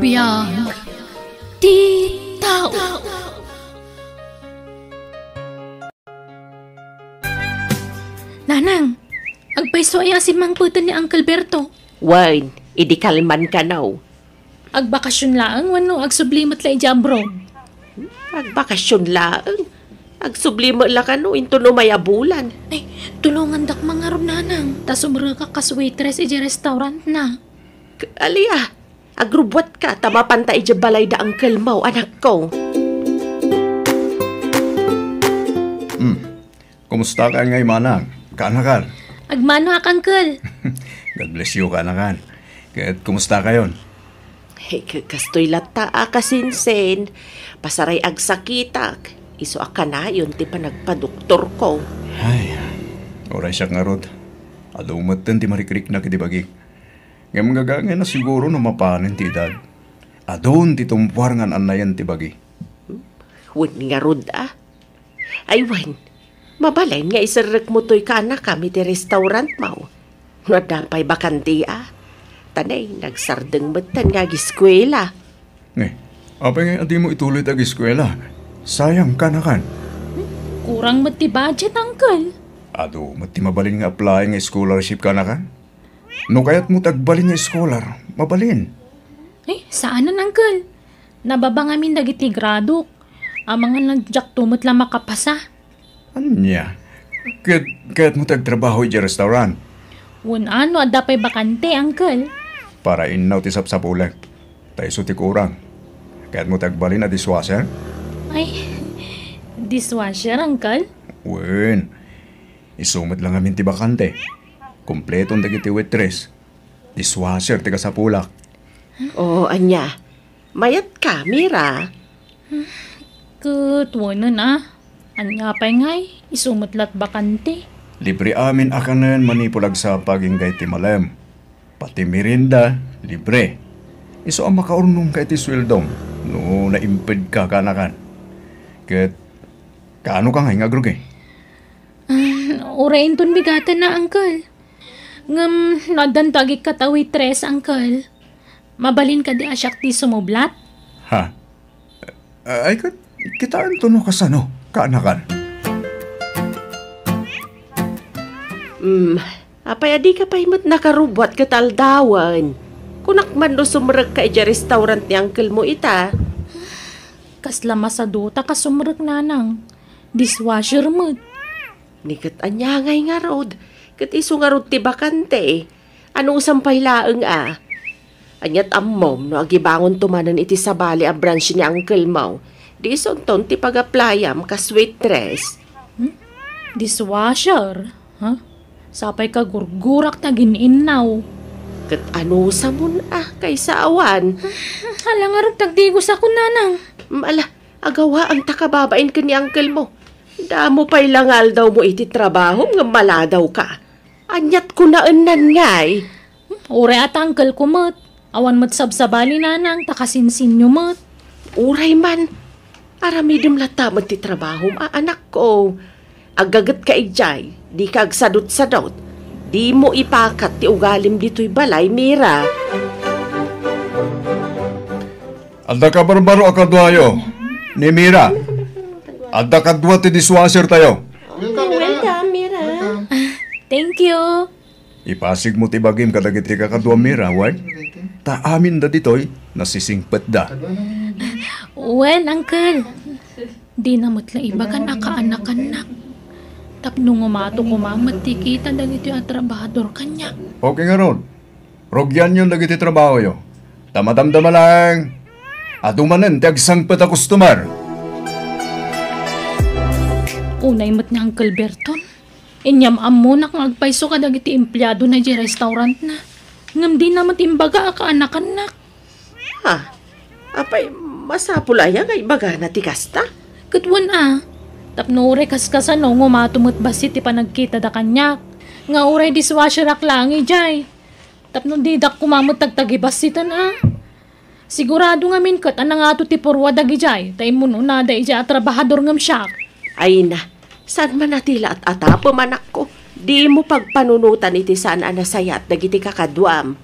Biyag ti tao. Nanang, agpaiso ay si Mang Puto ni Uncle Berto. Wine, idi kalman ka now. Agbakasyon laang wano agsublimot la ijabro. Agbakasyon laang. Agsublimo la ka no, into no mayabulan. Ay, tulungan dak mga ron nanang. Tas umura ka kas-waitress ija restaurant na. Aliya, agrubwat ka, tamapanta ija balay da Uncle Mau, anak ko. Kumusta ka ngay manang? Kanakan? Agmano ak, Uncle. God bless you, kanakan. Kahit kumusta kayon? Hey, kastoy lata kasinsen. Pasaray agsakitak. Iso ka na yun, ti pa nagpadoktor ko. Ay, oray siya nga rod. Adumatan ti marikrik na kitibagi. Ngayon magagangin na siguro na mapanin ti edad. Adun ti tumpuar nga anayan ti bagi. Wun nga rod Ay, wan. Mabalain nga isarek mo to'y ka anak kami ti restaurant mo. Nadapay bakanti Tanay, nagsardeng matan nga giskwela. Apay nga adi mo ituloy tag eskwela. Sayang kanakan. Kurang mati budget, Uncle. Ado, mati mabalin nga apply nga scholarship kanakan. No kaya't mo tagbalin nga scholar, mabalin. Ay, saanan, Uncle? Nababa ngamin dagiti grado. Ang mga nagjak tumot lang makapasa. Anya? Kaya't mo tagtrabaho ija restaurant. Ano, adapay bakante, Uncle. Para inaw ti sapsapulag. Tayo ti kurang. Kaya't mo tagbalin na dishwasher? Ay, dishwasher, Uncle? Wen, isumad lang amin ti bakante. Kompletong dagiti waitress. Dishwasher ti kasapulak. Oo, anya. Mayat ka, Mira. Kutwanan Anya pa'y ngay, isumutlat bakante. Libre amin akanan manipulag sa pagingay ti malem. Pati merinda, libre. Iso ang makaurnong kay ti sweldong. No, naimped ka kanakan. Ket, kaano ka ngay nga grug Urain ton bigatan na, Uncle. Ngam, nadantagik ka tawi tres, Uncle. Mabalin ka di asyak ti sumublat? Ha? Ay, kitaan to no kasano, kaanakan. Apay adi ka pa'y nakarubwat kataldawan. Kunak man no sumrag ka ija restaurant ni Uncle mo ita. Kasla masaduta ka sumrag nanang. Dishwasher mo. Nikat anyangay nga rod. Kat iso nga rod ti bakante. Anong sampay laeng Anyat ammom no agibangon tumanan iti sabali a branch ni Uncle Mau. Di sonton ti pag-applyam ka waitress. Dishwasher? Sapay ka gurgurak na gininaw. Kat ano sa mun kaysa awan. Hala nga rin tagdigos ako, nanang. Ala, agawa ang takababain ka ni Uncle mo. Damo pa'y langal daw mo iti trabaho nga maladaw ka. Anyat ko naanan ngay. Ure at Uncle ko mat. Awan mat sabsabali, nanang, takasinsin nyo mat. Uray man. Aramidem latamat ti trabaho, anak ko. Agagat ka ijay, di kag sadot-sadot. Di mo ipakat ti ugalim dito'y balay, Mira. Adda ka barbaro akadwayo, ni Mira. Adda kadwa ti dishwasher tayo. Welcome, Mira. Thank you. Ipasig mo ti bagim kadagiti ka kadwa Mira, wag? Ta amin da ditoy, nasisingpet da. Well, Uncle. Di na matla iba kan aka-anak-anak. Tapno ngumato kumamat ti kita dagiti a trabahador kanya. Okay nga ron. Rogyan yun dagiti trabaho yo. Tamatamdama lang. Adumanen ti agsangpet a customer. Unay mat ni Uncle Berton. Inyam-am mo na kung agpaiso ka dagiti empleyado na di restaurant na. Ngam di naman imbaga ka anak-anak. Apay, masapulaya kay baga na ti kasta? Katwan Tapno ure kaskasan no ngumatumot basit ti panagkita da kanyak. Nga ure dishwasher ak lang ijay. Tapno didak kumamot tagtagibasitan Sigurado nga min kat anang ato ti porwa da gijay. Tay mo na da ijay at trabahador ngam siya. Ay na, saan man natila at atapo manak ko? Di mo pagpanunutan iti saan anasayat dagiti kakadwam.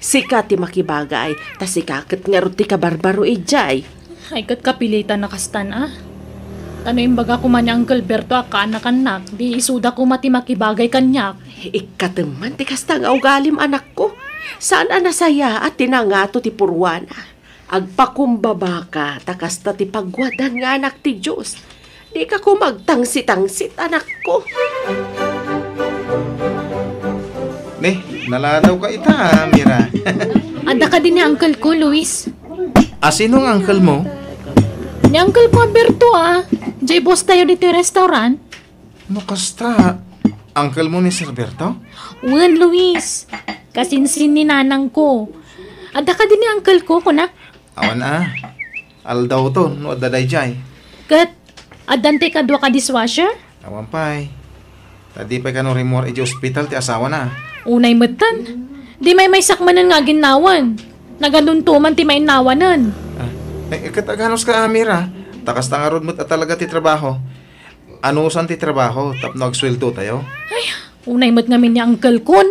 Sika ti makibagay, ta sikakat nga ro ti kabarbaro ijay. Ay kat kapilitan na kastan Tano yung baga ko man ni Uncle Berto anak di isuda ko mati makibagay kanyak. Ikateman ti kasta nga ugalim anak ko. Saan nasaya at tinangato ti purwana. Agpakumbaba ka, takasta ti pagwadan nga anak ti Diyos. Di ka ko magtangsit-tangsit anak ko. Naladaw ka ita, Mira. Ada ka din ni Uncle ko, Luis. Sino ang uncle mo? Ni Uncle ko Berto Jay boss tayo dito yung restaurant. No kasta, uncle mo ni Sir Berto? Uwan, Luis. Kasinsin ni nanang ko. Ada ka din ni Uncle ko, kunak. Awan aldaw to, no adaday jay. Kat, adante ka dua ka dishwasher? Awan pay. Tadi pa ka no remor iji hospital ti asawa na. Unay matan. Di may sakmanan nga ginawan. Naganuntuman ti may nawanan. Kataganos ka, Mira. Takas tangarod mo't talaga ti trabaho. Ano saan ti trabaho? Tapno agsweldo tayo? Ay, unay mat ngamin ni Uncle Kon.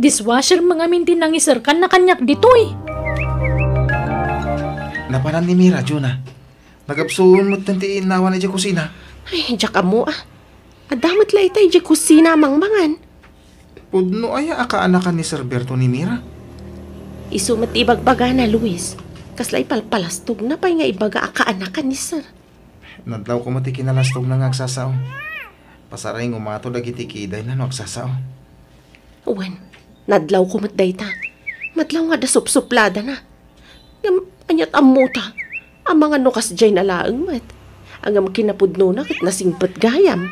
Dishwasher mga minti nang isirkan na kanyak ditoy. Napanan ni Mira, Juna. Nagapsuon mo't tanti inawan na di kusina. Ay, diyak mo Adamat la itay di kusina mangmangan. Pudno ay akaanakan ni Sir Berto ni Mira. Isumat ibagbaga na, Luis. Kaslay palpalastog na pa'y nga ibaga akaanakan ni Sir. Nadlaw ko mati kinalastog na nga agsasaw. Pasaray ng umato dagiti kiday na no agsasaw. Uwan, nadlaw ko matday ta. Madlaw nga da supsuplada na. Anyat amuta. Ang mga nukas dyan na laang mat. Ang kinapudno na kit nasingpat gayam.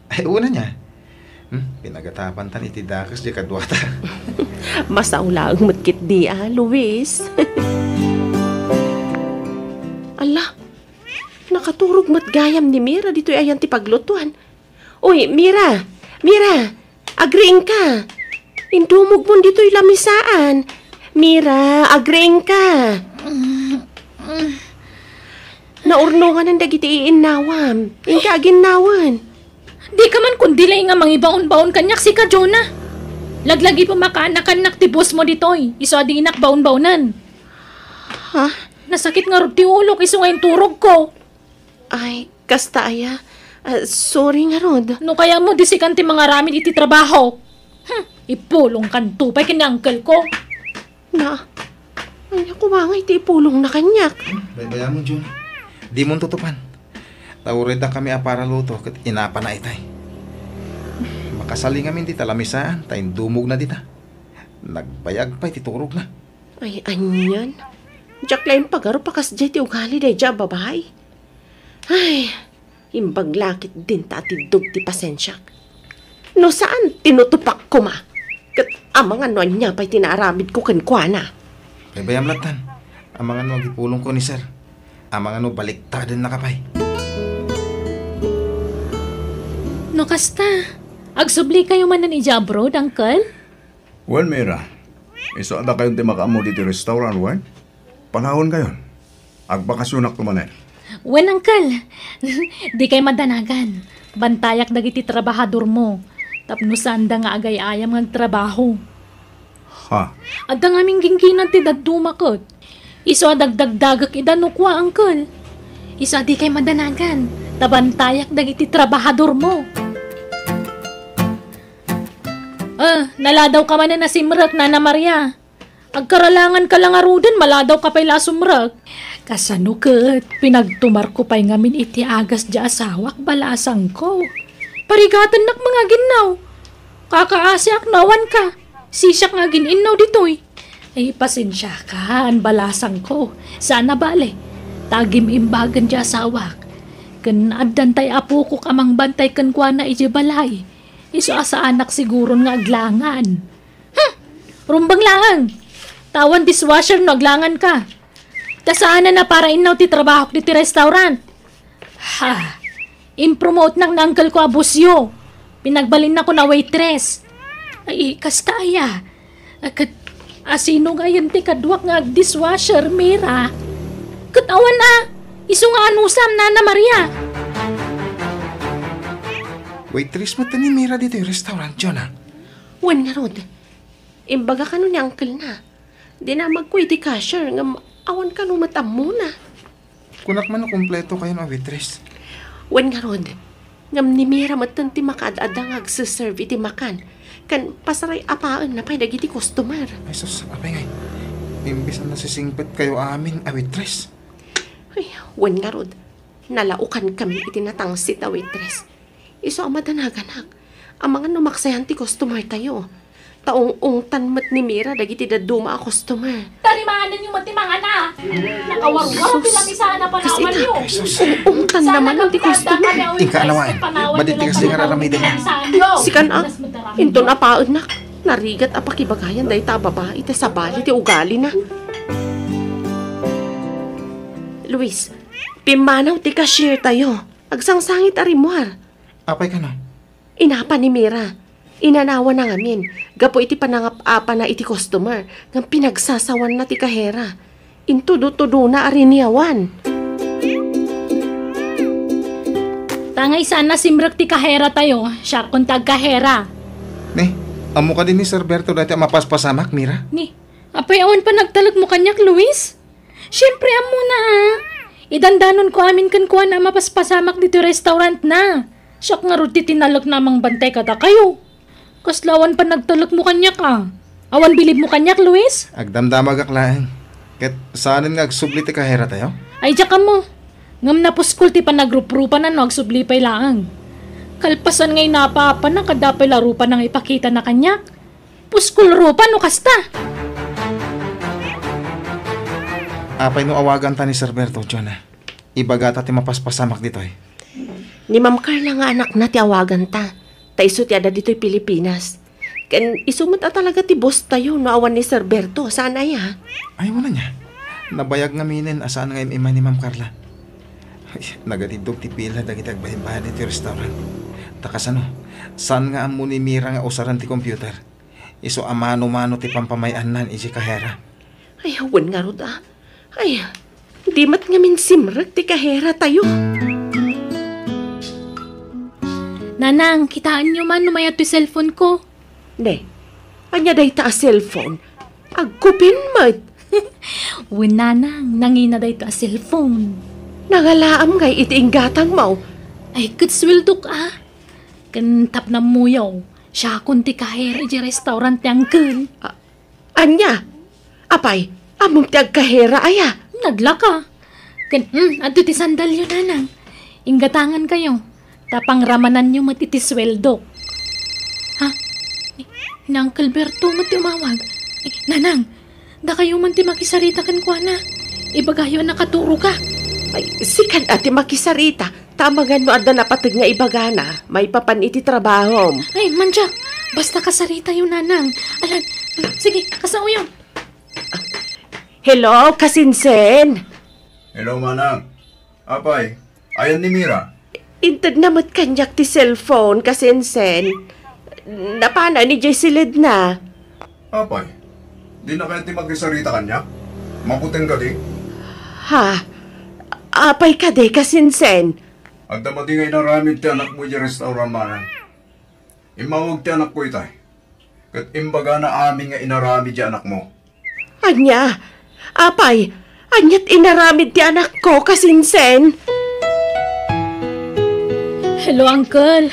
Ay una niya. Pinagatapan tan iti dakas di kadwata. Masaw laang matkit di Luis. Ala, nakaturog matgayam ni Mira dito ayan ti paglutuan. Uy, Mira! Mira! Agreeing ka! Indumog mo dito'y lamisaan. Mira, agreeing ka! Naurnungan ang dagiti iinawam. Inka ginnawan. Di ka man kundi lang nga mangibaon-baon kanyak si ka, Jonah. Laglagi pa makaanakan ti boss mo ditoy. Iso adi inak baon-baonan. Ha? Nasakit nga ti ulo iso nga yung turog ko. Ay, kasta aya. Sorry nga rod. No kaya mo disikan ti mga rami iti trabaho. Ipulong kan tupay kini uncle ko. Ay, kumangay ti ipulong na kanyak. Bayan mo, Jun. Di mo tutupan. Tawurid na kami para luto kat inapa na itay. Makasali nga min di talamisaan, tayo dumog na dita. Nagbayag pa, titurog na. Ay, anyan. Diyak lang pagaro pakas jay ti ugali day dya babae. Ay, imbaglakit din ta atidog ti pasensyak. No saan tinutupak ko ma? Kat amang ano niya pa'y tinaaramid ko kankwana. Bayam latan. Ang mga ano gipulong ko ni sir. Ang mga ano baliktadin na kapay. No kasta, agsubli kayo man ni abroad, uncle? Well, Mira, iso ata kayong ti makaamo dito restaurant, wan? Panahon kayo. Agbakasyonak tumanen. Wen, uncle. Di kay madanagan. Bantayak dagiti trabahador mo. Tapno sanda nga agay-ayam ng trabaho. Ha? At ang aming gingginan ti daddumakot. Iso adagdagdagak idanukwa, uncle. Iso di kay madanagan. Tabantayak dagiti trabahador mo. Naladaw ka man na nasimrak, Nana Maria. Agkaralangan ka lang arudan, maladaw ka pa'y lasumrak. Kasano kat, pinagtumar ko pa'y ngamin iti agas di asawak balasang ko. Parigatan nak mga ginaw. Kakaasyak nawan ka. Sisyak nga ginaw ditoy. Ay, pasensya ka, an balasang ko. Sana bale, tagim imbagan di asawak. Kan adantay apo ko kamang bantay kan kwa na iti balay. Iso asa anak siguro nga aglangan. Rumbang lang. Tawan dishwasher no aglangan ka. Tasaan na para inaw ti trabaho ti restaurant. Impromote nang nangkel ko abusyo. Pinagbalin na ko na waitress. Ay, kastaya. Asino nga yan ti kadwak nga dishwasher, Mira? Katawan na. Iso nga anusam, Nana Maria. Waitress mo ni Mira dito yung restaurant, Jonah. Wan nga rod. Imbaga ka nun ni uncle na. Di na magkwede cashier nga awan ka numatam muna. Kunak man kompleto kayo no waitress. Wen nga rod, ngam ni Mira matan ti makadadang agsaserve iti makan. Kan pasaray apaan na pay dagiti customer. Ay sus, apay ngay. Imbis na nasisingpet kayo amin a waitress. Ay, wen nga rod, nalaukan kami iti natangsit a waitress. Iso ang madanaganak, ang mga numaksayan ti customer tayo. Taong ungtan mat ni Mira dagiti daduma a customer. Tarimanan yung matimang ana. Nakawarwar pinamisahan na panawan nyo. Ungtan naman ang ti customer. Tingka anawain. Maditikas di nga raramidin. Sikan inton apaan na. Narigat apakibagayan dahi ta babae iti sabali ti ugali na. Luis, pimanaw ti cashier tayo. Agsangsangit arimuar. Apay ka no? Inapa ni Mira. Inanawa na ngamin. Gapo iti panangap-apa na iti customer. Ngam pinagsasawan na ti kahera. Intudo-tudo na ariniawan. Tangay sana simrak ti kahera tayo. Siya kung tag kahera. Ne, amo ka din ni Sir Berto dati mapaspasamak, Mira. Ni, apay awan pa nagtalag mo kanyak, Luis? Siyempre, amo na idandanon ko amin kan kuha na mapaspasamak dito restaurant na. Siya nga ruti tinalag namang bantay kada kayo. Kaslawan pa nagtalag mo kanyak Awan bilib mo kanyak, Luis? Agdamdamag aklaan. Kat saanin nga agsubli ti kahera tayo? Ay, ka mo. Ngam na puskul ti panagrup-rupan na no, agsublipay laang. Kalpasan ngay napapa na kadapay larupan nang ipakita na kanyak. Puskul rupa no kasta. Apay no awagan ta ni Sir Berto, John. Ibagata ti mapaspasamak dito eh. Ni Ma'am Carla nga anak na ti awagan ta. Taiso ti ada dito'y Pilipinas. Ken isumot talaga ti boss tayo no awan ni Sir Berto. Saan ay ha? Ay mo na niya. Nabayag nga minin asaan nga ima ni Ma'am Carla. Ay, nagatidog ti pila dagiti agbahin-bahan iti restaurant. Takas ano, saan nga amo ni Mira nga usaran ti computer? Iso amano-mano ti pampamayan nan iti kahera. Ay, awan nga rod Ay, di mat nga min simrag ti kahera tayo. Nanang, kitaan nyo man numayat ti cellphone ko. Ne, anya day ta a cellphone. Agkupin mat. Uy, nanang, nangina day ta cellphone. Nangalaam ngay iti inggatang mo. Ay, kutswildok Kantap na muyaw. Siya kunti kahera di restaurant ni Uncle. Anya? Apay, among ti agkahera aya. Nagla ka. Adto ti sandalyo, nanang. Inggatangan kayo. Tapang ramanan nyo matitisweldo. Ha? Ni Uncle Berto mo tumawag. Nanang, da kayo man ti makisarita kan kwa na. Ibagayo nakaturo ka. Ay, sikan ati makisarita. Tamagan mo adda napatag nga ibagana. May papan iti trabaho. Ay, manjak. Basta kasarita yun, nanang. Alan, sige, kasauyo. Hello, kasinsen. Hello, manang. Apay, ayan ni Mira. Intad namat kanyak ti cellphone, kasinsen. Napana ni Jessilid na. Apay, di na kaya ti magkisarita kanya? Mabuting ka di? Ha? Apay ka de, kasinsen. Agda matingay na ramid ti anak mo di restaurant manang. Imawag ti anak ko itay. Kat imbaga na amin nga inaramid di anak mo. Anya? Apay, anyat inaramid ti anak ko, kasinsen. Hello, Uncle.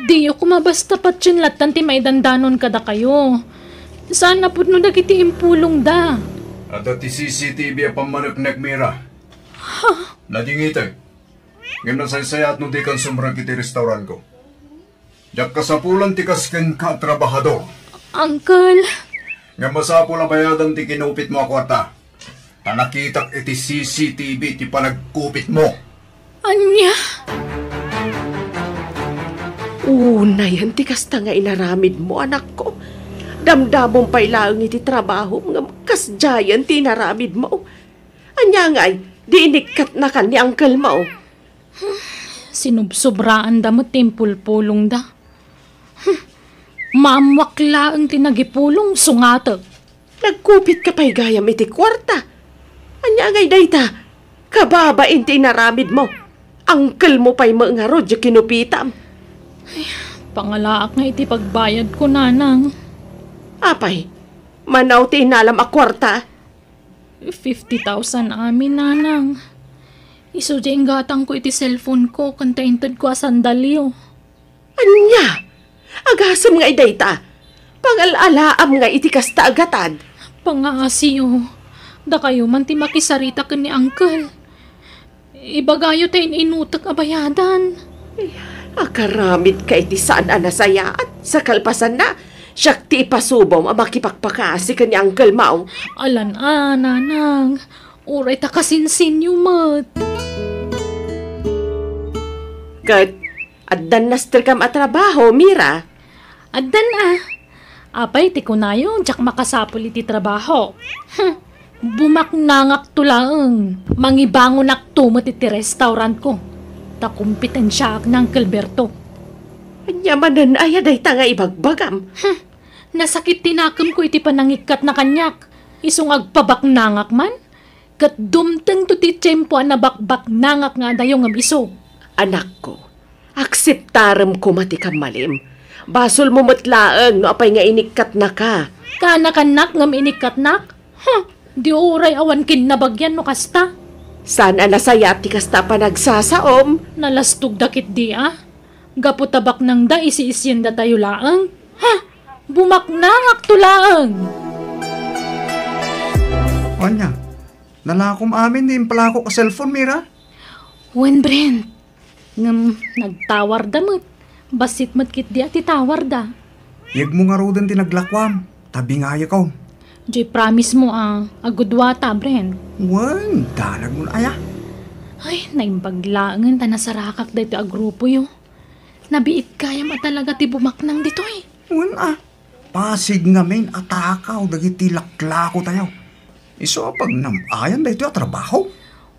Di ko mabasta pat yun latan ti may dandanon kada kayo. Sana po no dagiti impulong da. At ti CCTV a pamanaknek Mira. Nadingitay. Ngayon na saysayat no di kan sumrag iti restaurant ko. Diyak kasapulan ti kasken ka trabahador. Uncle. Nga masapul ang bayadan ti kinupit mo akwarta. Panakitak iti CCTV ti panagkupit mo. Anya? Una yan, ti kasta nga inaramid mo, anak ko. Damdamong pailaang iti trabaho, nga kasjayan ti inaramid mo. Anya nga'y, di inikat na kan ni Uncle mo. Sinubsobraan da mo timpul-pulong da. Mamwakla ang tinagipulong sungatag. Nagkupit ka pa'y gayam iti kwarta. Anya nga'y dayta, kababain ti inaramid mo. Uncle mo pa'y mga rodyo kinupitam. Pangalaak nga iti pagbayad ko, nanang. Apay, Manaw ti inalam a kwarta. 50,000 amin, nanang. Iso di inggatang ko iti cellphone ko, kantaintad ko sandalyo. Anya? Agasam nga idayta. Pangalalaam nga iti kasta agatad. Pangaasiyo, da kayo man ti makisarita ka ni Uncle. Ibagayo tayo inutak abayadan. Akaramid ka iti saan anasaya at sa kalpasan na. Siyak ti ipasubom ang makipagpakasi ka ni Uncle Mau. Alan nanang. Uray ta kasinsin yumat. Kat, addan naster kam at trabaho, Mira. Addan Apay, ti kunayon, tsak makasapol iti trabaho. Bumaknangak tulaang. Mangibangon ak tumot iti restaurant ko. Takumpitensya ak ng Calberto. Anya manan ay aday ta nga ibagbagam. Nasakit tinakam ko iti panangikat na kanyak. Isong agpabaknangak man. Kat dumteng to ti tiyempo na bakbaknangak nga dayong ang iso. Anak ko, akseptarem ko mati kam malim. Basol mo matlaang no apay nga inikat na ka. Kanakanak ngam inikatnak? Di oray awan kinabagyan no kasta. Sana nasaya ti kasta pa nagsasaom. Nalastog dakit di Gaputabak nang da isi-isyan da tayo laang. Bumaknangak to laang. Anya, nalakom amin din pala ako ka cellphone, Mira. Wen Brent, ngam nagtawar damot. Basit matkit di ati tawar da. Yag mo nga rodan tinaglakwam. Tabi nga ko. Di promise mo agudwata, Brent. Wan, dalag mo na aya. Ay, naimbaglaangan ta nasarakak dito a grupo yo. Nabiit kaya talaga ti bumaknang dito Wan pasig nga men atakaw dagiti laklako tayo. Iso pag namayan dito a trabaho.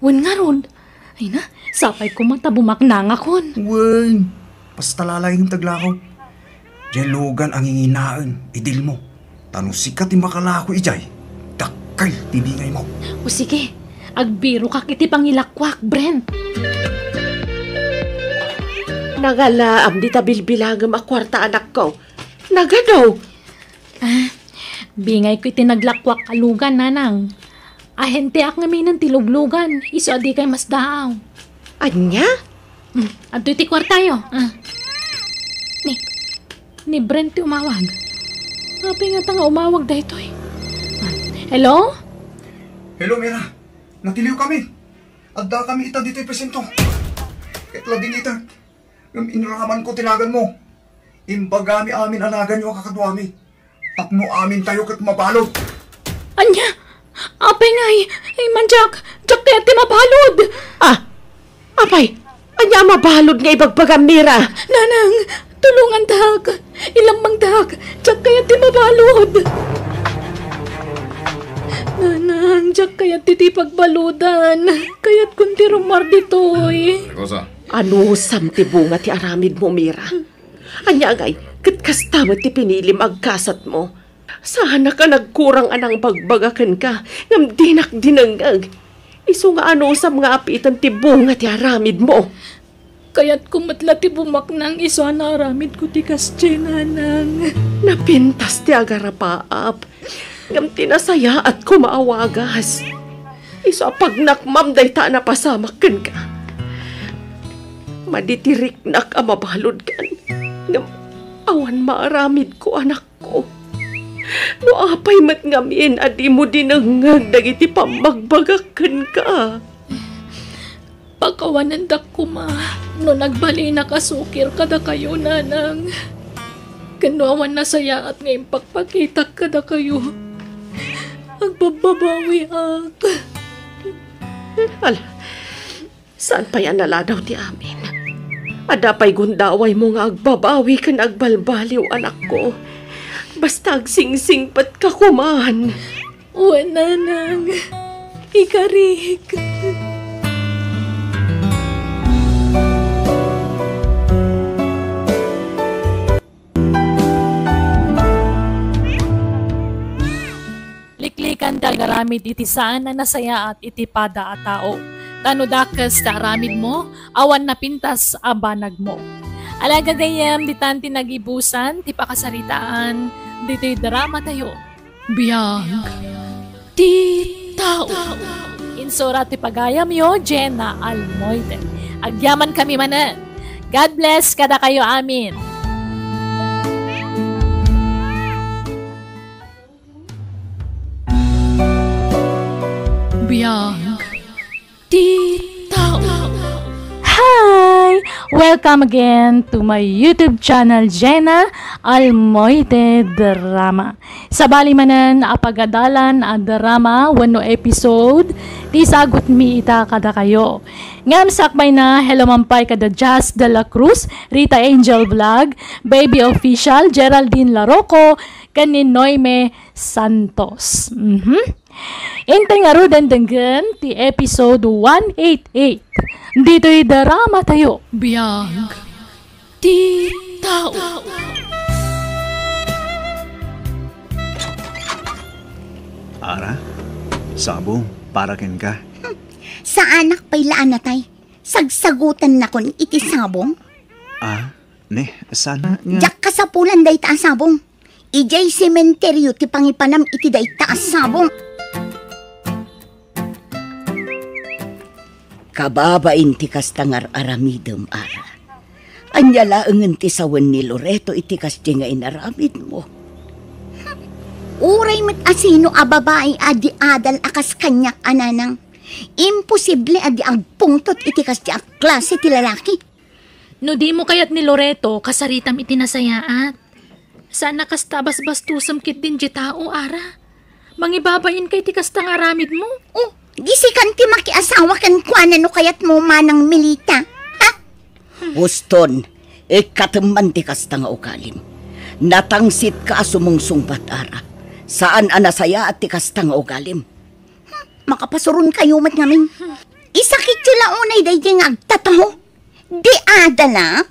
Wan nga ron. Ay na, sapay ko mata bumaknang akon. Wan, pastalalay yung taglakaw. Diyan ang inginaan, idil mo. Tanong sikat ti makalako ijay. Dakal tibingay mo. O sige, agbiro ka kiti pangilakwak, Brent. Nagalaam di tabilbilagam a kwarta anak ko. Nagadaw. Bingay ko iti naglakwak alugan, nanang. Ahente ak nga minan tiluglugan. Iso adi kay mas daaw. Anya? Adto iti kwartayo. Ni Brent ti umawag. Happy nga nga umawag da ito Hello? Hello, Mira. Natiliw kami. Adda kami ita dito presento. Ket labing ita. Yung inraman ko tinagan mo. Imbagami amin anagan nyo kakadwami. Tapno amin tayo kat mabalod. Anya? Apay nga ay manjak. Jak kaya ti mabalod. Apay, anya mabalod nga ibagbagam, Mira. Nanang, tulungan dak. Ilang dak. Jak kaya ti mabalod. Nanang, jak kaya ti pagbaludan. Kaya't kunti rumar ditoy. Rosa. Ano sam ti bunga ti aramid mo, Mira? Anya ngay, katkasta ti pinilim agkasat mo. Sana ka nagkurang anang bagbagakan ka, ngam dinak dinangag. Isu nga ano sam nga apitan ti bunga ti aramid mo. Kaya't kumatla ti bumaknang iso na aramid ko ti kastsye, nanang. Napintas ti agarapaap, ngam tinasaya at kumaawagas. Isu pagnakmam day ta napasamakan ka. Maditirik nak mabalod kan. Ngam awan maaramid ko anak ko. No apay matngamin adi mo dinangag dagiti pamagbagakan ka. Pagkawanan dak ko no nagbali na kasukir kada kayo, nanang. Kanuawan na saya at ngayon pagpakita kada kayo. Agbababawi ak. Ala, saan pa yan naladaw ti amin? Adapay gundaway mo nga agbabawi kan agbalbaliw anak ko. Basta agsingsing pat kakuman. Uwan, nanang. Ikarik. Liklikan garamid iti saan na nasaya at iti pada a tao. Tano dakas ta aramid mo, awan na pintas abanag mo. Alaga gayam di tanti nagibusan, ti pakasaritaan, dito'y drama tayo. Biyag ti tao. Insura ti pagayam yo, Jenna Almoite. Agyaman kami manan. God bless kada kayo amin. Biyag ti tao. Hi! Welcome again to my YouTube channel, Jenna Almoite Drama. Sa bali manan apagadalan a drama wano episode, di sagot mi ita kada kayo. Ngam sakbay na hello mampay kada Jazz de la Cruz, Rita Angel Vlog, Baby Official, Geraldine Larocco, kanin Noime Santos. Intay nga ro dandanggan ti episode 188. Dito'y drama tayo. Biyag ti tao. Ara, sabong, parakin ka. Sa anak pa'y laan na tay. Sagsagutan na kon iti sabong. Sana nga. Diyak ka sa pulan day taas sabong. Ijay sementeryo ti pangipanam iti day taas sabong. Kababain ti kastangar aramidem ara. Anyala ang ti sawan ni Loreto iti kasti nga inaramid mo. Uray mat asino a babae adi adal akas kanyak ananang. Imposible adi agpungtot iti kasti a klase ti lalaki. No di mo kayat ni Loreto kasaritam itinasayaat. Sana kastabas bastusam kit din di tao, Ara. Mangibabain kay ti kastang aramid mo. Oh, gisikan ti makiasawa kan kuana no kayat mo manang milita. Ha? Huston, ikateman ti kastang ukalim. Natangsit ka sumungsungbat ara. Saan anasaya at ti kastang ukalim? Makapasurun kayo mat ngamin. Isakit yung launay day di nga agtataho. Di adala,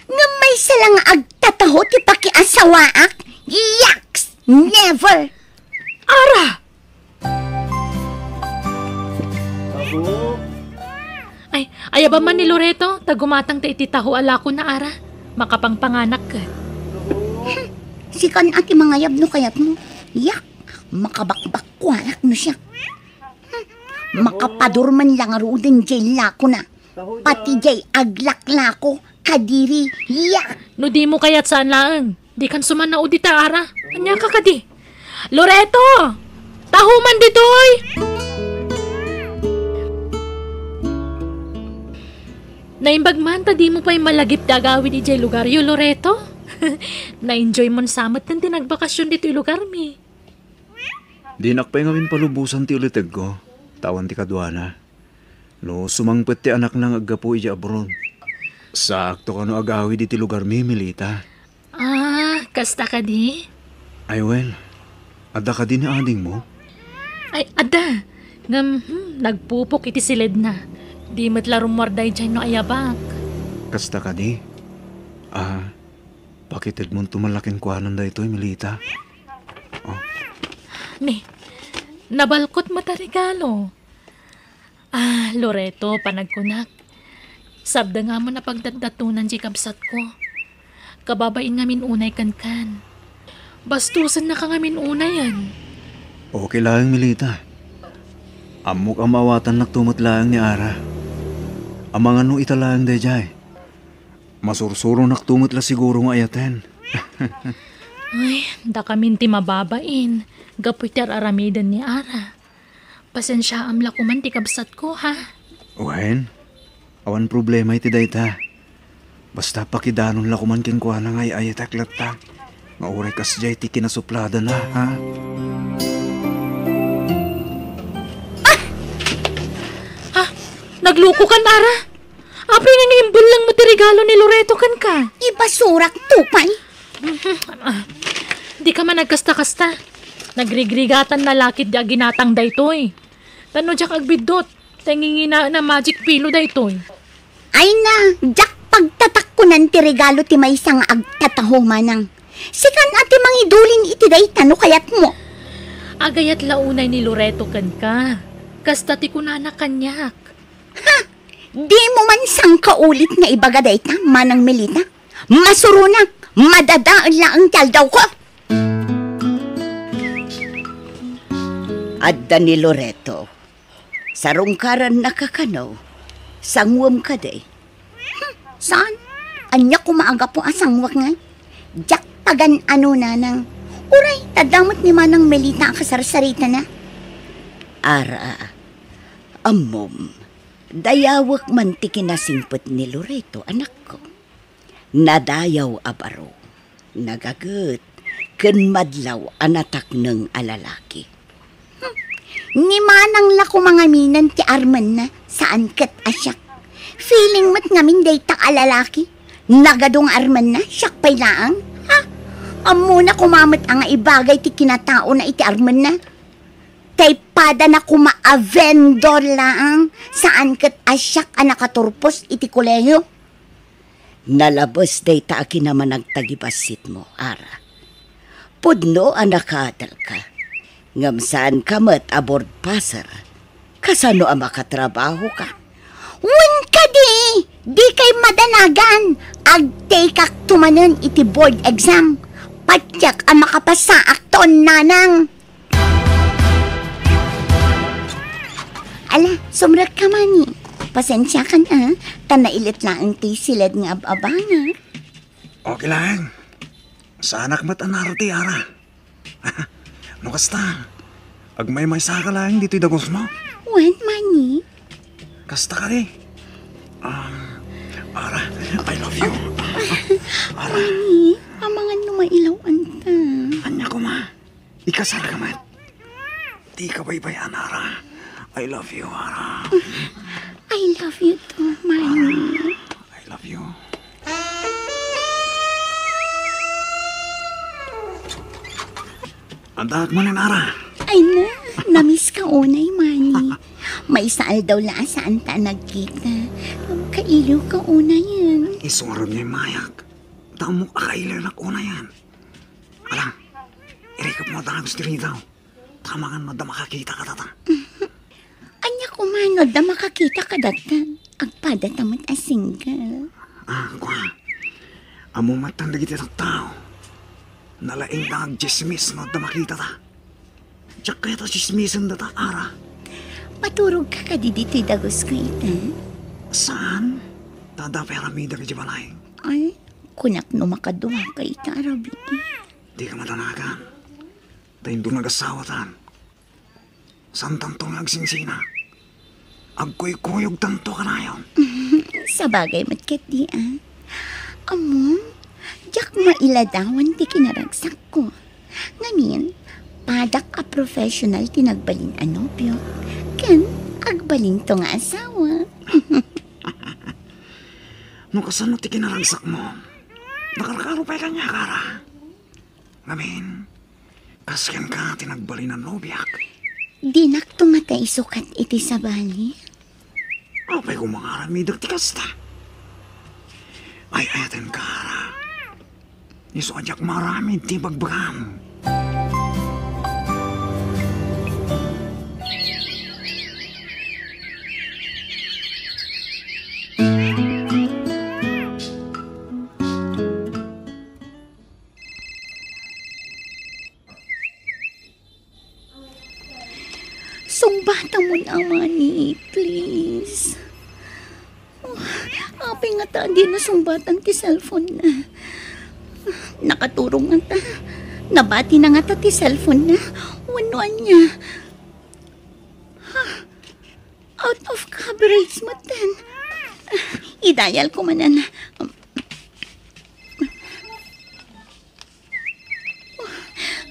nga may salang agtataho ti pakiasawaak. Yaks! Never! Ara! Ay, ayaba man ni Loreto, tagumatang ta ititaho ala ko na Ara. Makapangpanganak ka. Sikan ati mga yab no kayat mo. Yak! Makabakbak kwarak no siya. Makapadurman lang arudin jay lako na. Pati jay aglaklako, kadiri, yak! No di mo kayat saan laang. Di kan suman na udita, Ara. Anya ka kadi? Loreto! Tahuman ditoy! Naimbag man, ta di mo pa'y malagip dagawin ijay lugar yu, Loreto. Na-enjoy mon samat ng tinagbakasyon dito yu lugar mi. Di nakpay ngamin palubusan ti uliteg ko. Tawan ti kadwana. No, sumangpet ti anak ng agapo ija abron. Sakto ka no agawi di ti lugar mi, Milita. Kasta ka di? Ay well, ada ka din ni ading mo? Ay, ada. Nagpupok iti silid na. Di matla rumwarday dyan no ayabak. Kasta ka di? Pakited mo tumalaking kuhanan da ito, Milita. Oh. Nabalkot mo ta regalo. Loreto, panagkunak. Sabda nga mo na pagdadatunan di kabsat ko. Kababain ngamin unay kan. Bastusan na ka ngamin unay yan. Okay lang, Milita. Amok ang mawatan nagtumot lang ni Ara. Amang ano italang dayjay. Masursuro nagtumot la siguro nga ayaten. Ay, da kamin ti mababain. Gapoy ti aramidan ni Ara. Pasensya amla ko man ti kabsat ko, ha? Wen, awan problema iti dayta. Basta pakidanon la kuman kin kuha na ngay ayatak latta. Nga uray kas jay ti kinasuplada na, ha? Nagluko kan, Ara? Apay nga ngayon lang mo ti regalo ni Loreto kan ka. Ibasurak tupay. Di ka man nagkasta-kasta. Nagrigrigatan na lakit di ginatang daytoy. Tano jak agbidot. Tangingina na magic pillow daytoy. Ay na, jak pagtatak ko nan ti regalo ti may isang agtataho manang. Sikan ati mangidulin iti day tano kayat mo. Agayat launay ni Loreto kan ka. Kasta ti kunana kanyak. Ha! Di mo man sang kaulit nga ibagaday ta, manang Milita. Masurunak, madadaan lang ang taldaw ko. Adda ni Loreto. Sarungkaran nakakanaw. Sangwam ka day. Saan? Anya kumaaga po asangwak nga. Jak pagan ano na nang. Uray, tadamot ni Manang Melita ang kasarsarita na. Ara, amom, dayawak man ti kinasimpot ni Loreto, anak ko. Nadayaw abaro, nagagut, ken madlaw anatak ng alalaki. Ni Manang lako mga minan ti Arman na, saan kat asyak. Feeling mat ngamin day tak alalaki. Nagadong Arman na, syak pay laang. Ha? Amo na kumamat ang ibagay ti kinatao na iti Arman na. Taypada na kuma-vendor laang, saan kat asyak ang nakaturpos iti koleyo. Nalabos day ta akin naman nagtagibasit mo, Ara. Pudno ang nakadal ka. Ngamsaan ka mat aboard passer. Kasano ang makatrabaho ka? Wen ka di! Di kay madanagan. Agtake tumanan iti board exam. Patyak ang makapasa akton nanang. Ala, sumrak ka mani. Pasensya ka na. Tanailit lang ang tisilad nga ababanga. Okay lang. Sa anak mat anarati, Ara. No kasta? Agmay-may saka lang dito'y dagos mo. Wen mani? Kasta ka rin. Ara, I love you. Ara, Mani, amangan numailawan ta. anya ko ma. Ikasar ka man. Di ka baybayan, Ara. I love you, Ara. I love you too, Mani. I love you. Andak mo nin, Ara. Ay na, namiss ka unay, Mani. May saal daw laan saan ta nagkita. Kailiw ka una yan. Isungarap niya yung mayak. Tamo akailan ako na yan. Alam, irikap mo dagos diri daw. Tama nga na makakita ka tata. Anya kumanod na makakita ka datan. Agpada tamat a single. Kwa. Amo matanda kita ng tao. Nalaing naag-jismis na makita ta. Diyak kaya ta jismisan na ta, Ara. Paturog ka dito'y dagos ko ita. Saan? Tada peramida ka balay. Ay, kunak no makaduha ka ita, Arabi. Di ka matanagan. Tayo doon nag-asawatan. Saan tanto nga agsinsina? Agkoy-koyog tanto ka na yun. Sa bagay matkat di Amon, jak mailadawan ti kinaragsak ko. Ngamin, padak a professional tinagbalin anobyo. Kan, agbalin to nga asawa. No kasano ti kinaragsak mo? Nakarkaro pa ka niya, Kara. Ngamin, kasyan ka tinagbalin ng nobyak. Dinak to nga tayo sukat iti sa bali. Apay ko mga aramidag ti kasta. Ay atin, Kara. Iso ajak marami ti bagbagam. Sumbata mo na, Mani, please. Apay nga ta, di na sumbatan ti cellphone na. Nakaturong nga ta. Nabati na nga ta ti cellphone na. Wanuan niya. Out of coverage mo ten. Idayal ko manan.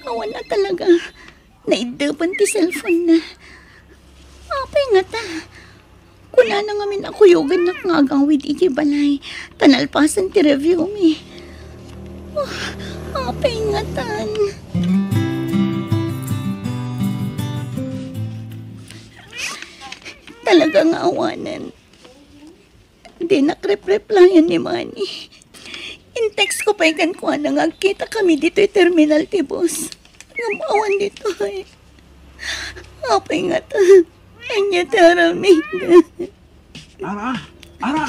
Awan na talaga. Naidapan ti cellphone na. Apay nga ta. Kuna na nga min ako yogan na ngagang with iti balay. Tanalpasan ti review mi. Apay nga tan. Talaga nga awanan. Di nakrep-replyan ni Manny. In-text ko pa ikan ko na nga kita kami dito terminal ti boss. Ngamawan dito ay. Apay nga ta. Anya taramida. Ara! Ara!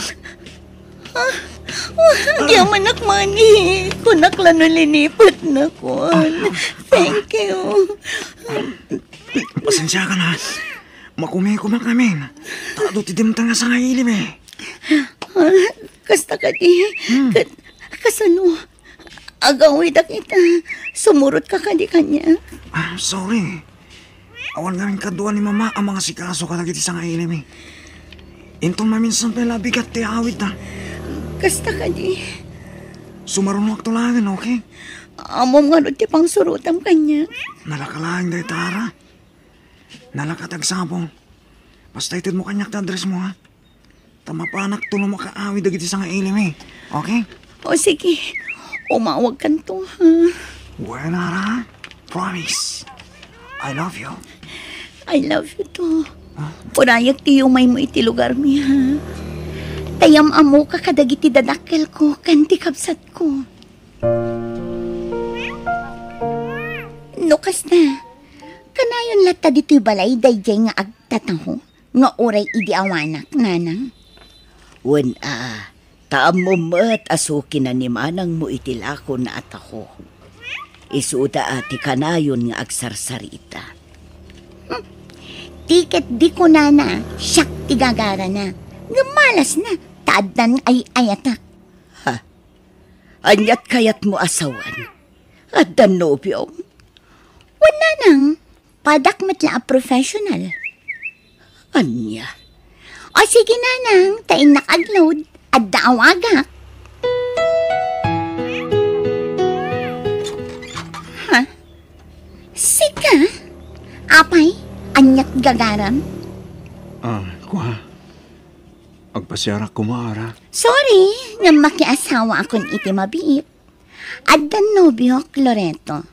Yaman nak Manny. Kunak lano linipot na ko. Thank you. Pasensya ka na. Makumikumag namin. Tado ti dimtang nga sa ilim eh. Kasta ka di. Kasano? Agawid kita. Sumurot ka di kanya. Sorry. Awan namin kaduan ni mama ang mga sikaso katagiti sa ilim eh. Intong maminsan pala bigat ti awit na. Kasta ka di. Sumarunok tulangin, okay? Amom nga ti pang surutam kanya. Nalakalaing day tara. Nalakatag sabong. Basta itid mo kanyak na address mo ha. Tamapanak tulong makaawid dagiti sa ilim eh. Okay? O sige. Umawag kan to ha. Bueno, Ara. Promise. I love you. I love you to. Purayak ti umay mo iti lugar mi ha. Tayam amo ka kadagiti dadakkel ko kanti kapsat ko. Nukas na. Kanayon lata dito'y balay dayjay nga agtataho. Nga oray idi awanak, nanang. Wen taam mo mat asukin na ni manang mo itilako na at ako. Isuda ati kanayon nga agsarsarita. Tiket di ko na, siyak tigagara na. Gamalas na, taadan ay ayatak. Anyat kayat mo asawan. At danobyo. Wala nang, padak matla a professional. Anya. O sige nanang, taing nakagload, at daawagak. Ha? Sika? Apay, anyat gagaram? Kuha. Agpasyarak kumaara. Sorry, nga makiasawa akong iti mabiit. Addan nobyo, Loreto.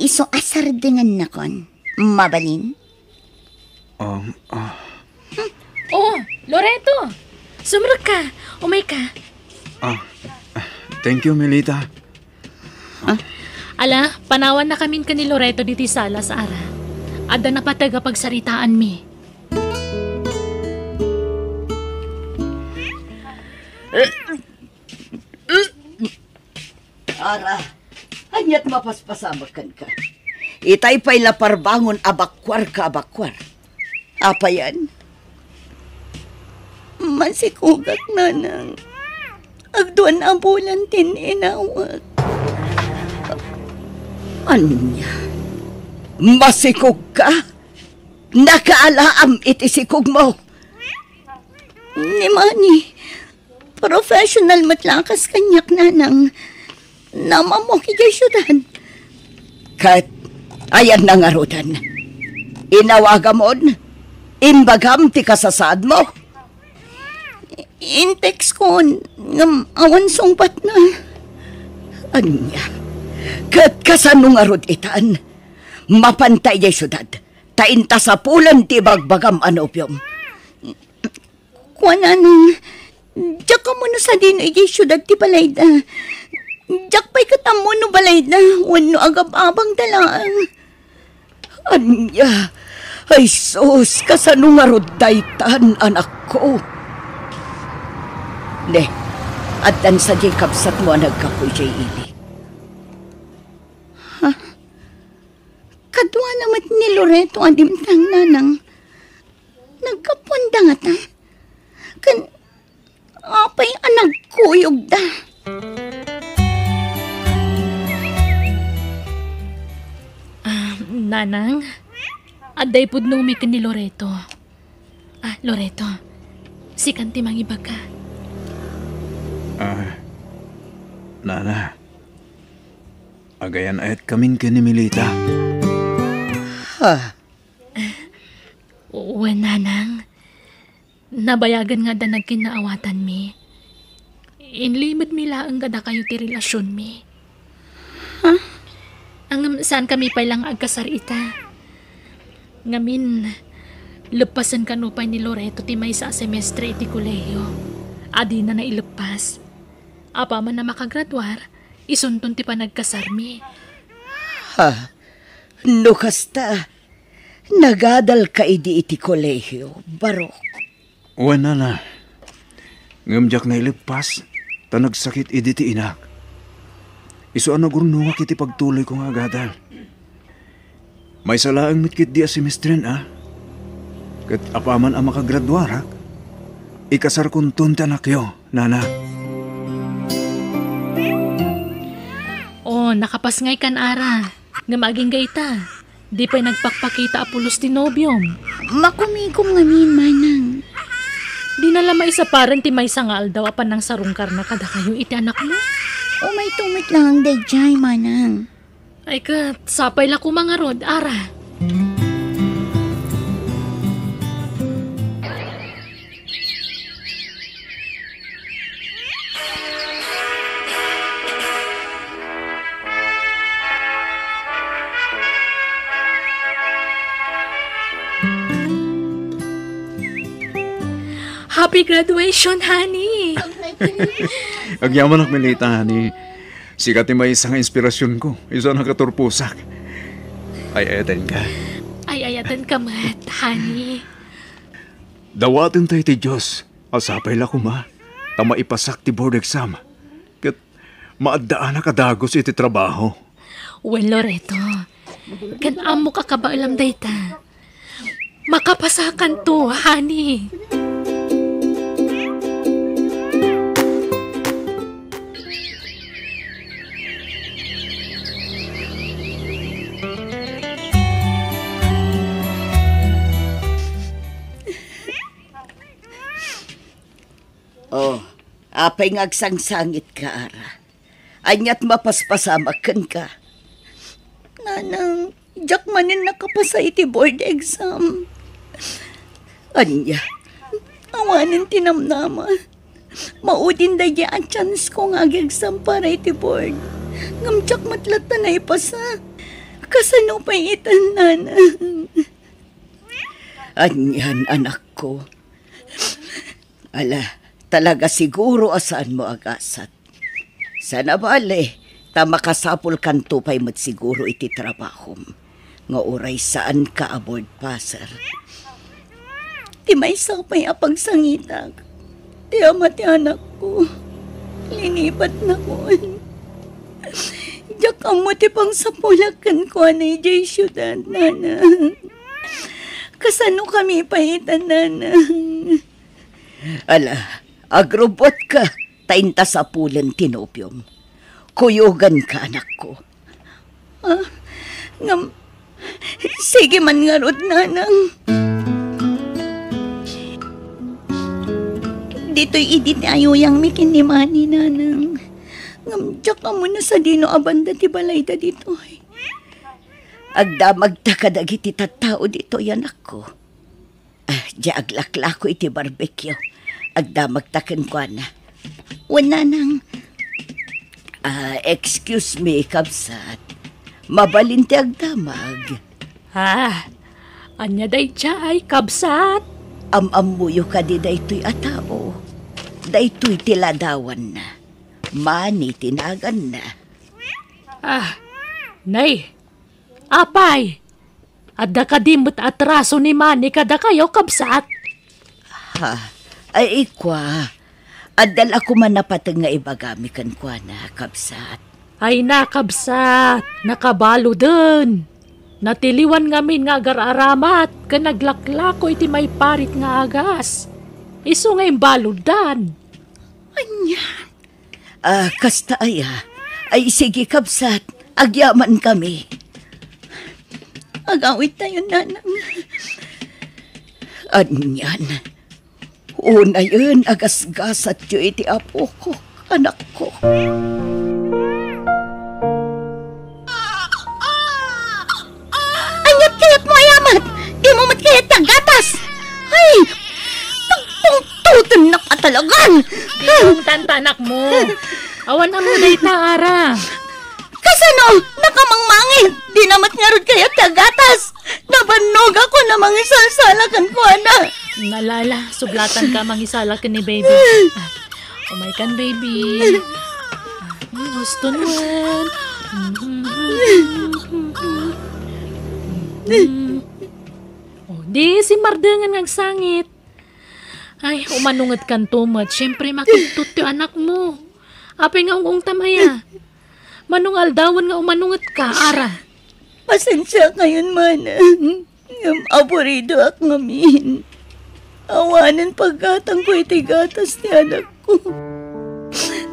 Iso asar dengan nakon. Mabalin? Oh, Loreto! Sumunod ka! Umay ka! Thank you, Melita. Ala, panawan na kamin ka ni Loreto diti sala sa ara. Ada na pataga pagsaritaan mi. Ara, anyat mapaspasamakan ka. Itay pa'y laparbangon abakwar ka abakwar. Apa yan? Masikugak nanang. Agduan ambulan tinawag. Anya? Masikog ka? Nakaalaam iti sikog mo. Ni Manny, professional matlakas kanyak nanang. Namamok ijay syudad. Kat, ayan na nga rudan. Inawagamon, imbagam ti kasasad mo. Intex ko, awan sungpat na. Anya, kat kasano nga rod itaan, mapantay jay syudad, tainta sa pulan ti bagbagam anopyom. Kuan anong, diyak ka muna sa dino ijay syudad ti balayda. Diyak pa'y katamo no balayda, wano agab-abang dalaan. Anya, ay sus, kasano nga rod daytan, anak ko. Ne, at dan sa Jacob sat mo nagkapoy jay ili. Kadwa naman ni Loreto ang dimtang nanang. Nagkapunda nga ta. Kan, apay anag kuyog da. Nanang, aday pudnumi ka ni Loreto. Loreto, si kanti mangibag ka. Nana. Agayan ayat kamin ka ni Melita. Uwe, nanang. Nabayagan nga da nagkinaawatan mi. Inlimod mi laang gada kayo ti relasyon mi. Ang saan kami pa lang agkasarita. Ngamin, lepasan kanupay ni Loreto ti may sa semestre iti kolehiyo. Adi na nailepas. Apa man na makagradwar, isuntun ti panagkasarmi. No kasta, nagadal ka idi iti kolehiyo, barok. Wala na. Ngamjak na ilipas, tanagsakit idi ti inak. Iso ang nagurunungak iti pagtuloy ko nga agadal. May salaang mitkit di semestren Kat apaman ang makagraduarak. Ikasar kong tunta na kayo, nana. Oh, nakapasngay kan ara. Nga maging gaita. Di pa'y nagpakpakita apulos ti nobyom. Makumigom ngamin, manang. Di na lamay sa parang ti may sangal daw apan ng sarungkar na kada kayong iti anak mo. O may tumit lang ang dayjay, manang. Ay kat, sapay la ko mga rod, ara. Happy graduation, honey! Agyaman ak milita ni sikat may isang inspirasyon ko. Isa nakaturpusak. Ay ayatan ka. Ay ayatan ka mat, honey. Dawatin tayo ti Diyos. Asapay la ko ma. Tama ipasak ti board exam. Kat maadaan na kadagos iti trabaho. Well, Loreto, kan amo ka kabailam dayta. Makapasakan to, honey. Oh, apay ngagsangsangit ka, ara. Anyat mapaspasamakan ka. Nanang, jak manin nakapasa iti board exam. Anya, Awanin tinamnama. Maudin da ang chance ko nga exam para iti board. Ngamtsak matlat na ipasa. Kasano pa itan, nanang. anyan anak ko. Ala, talaga siguro asaan mo agasat. Sana bale, tamakasapol kan tupay mo't siguro iti trabahom. Nga oray saan ka aboard passer. Ti may sapay apagsangitag. Ti ama ti anak ko. Linipat na ko. Diyak ang mo ti pang sapulakan ko na ijay syudad, nanang. Kasano kami paitan, nanang. Ala, agrobot ka, tainta sa pulen tinopium. Kuyugan ka, anak ko. Sige man nga rod, nanang. Dito'y idit ayo yang mikin ni Manny, nanang. Ngamdyak ka muna sa dino abanda ti balay da dito. Agdamag takadag iti tattao dito, anak ko. Di aglakla ko iti barbecue. Agdamag taken ko na. Wala nang. Excuse me, kabsat. Mabalinti agdamag. Anya day chay, kabsat. Amamuyo ka di daytoy atao. Daytoy tiladawan na. Mani tinagan na. Nay, apay. Adda ka dimot atraso ni Manny kada kayo, kabsat. Ay ikwa. Adal ako man napatang nga ibagami kan kwa na, kabsat. Ay nakabsat, nakabalo dun. Natiliwan ngamin nga agar-aramat, ka naglaklako iti may parit nga agas. Iso nga imbaludan. Anya. Kasta ay sige kabsat, agyaman kami. Agawit tayo, nanang. Anyan, una yun agasgasat yu iti apo ko, anak ko. Kayat mo ayamat! Di mo matkayat ng gatas! Ay! Tugtong-tutun na katalagan! Yung tantanak mo. Awan ang muday ta, ara. Kasano? Nakamangmangit! Di namat nga rin kayat ng gatas! Nabanog ako na mangisalsalakan ko, ana! Nalala, sublatan ka mangisala ka ni baby. Umay kan, baby. Gusto naman. Di si Mardengan ngang sangit. Ay, umanungat kan tumad. Siyempre makitut yung anak mo. Apay nga ung tamaya. Manungal dawan nga umanungat ka, ara. Pasensya kayon manang. Ngam aborido ak ngamin. Awanan paggatang ko iti gatas ni anak ko.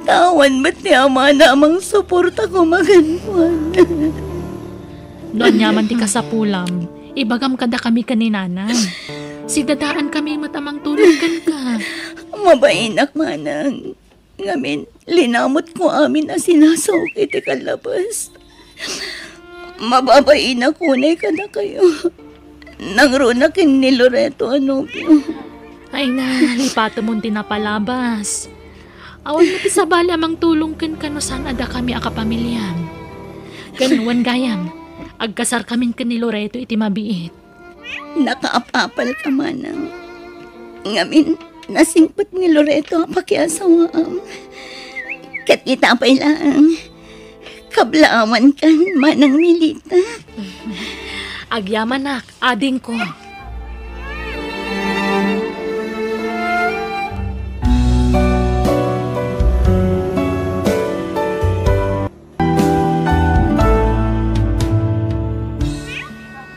Tawan ba't ni ama na amang suporta ko maganwan. Doon yaman ti kasapulam, ibagam kada kami kaninanay. Si dadaan kami matamang tulungan ka. Mabainak manang. Ngamin, linamot ko amin na sinasawag iti kalabas. Mababainak kunay ka na kayo. Nangrunakin ni Loreto Anobio. Ay na, lipato mong tinapalabas. Awan mo ti sabali amang tulungkan ka no saan ada kami akapamilyan. Kanuan gayam, agkasar kaming ni Loreto iti mabiit. Nakaapapal ka manang. Ngamin, nasingpot ni Loreto pakiasawaam. Kat kita pa ilang kablaawan kan manang Milita. Agyamanak, ading ko.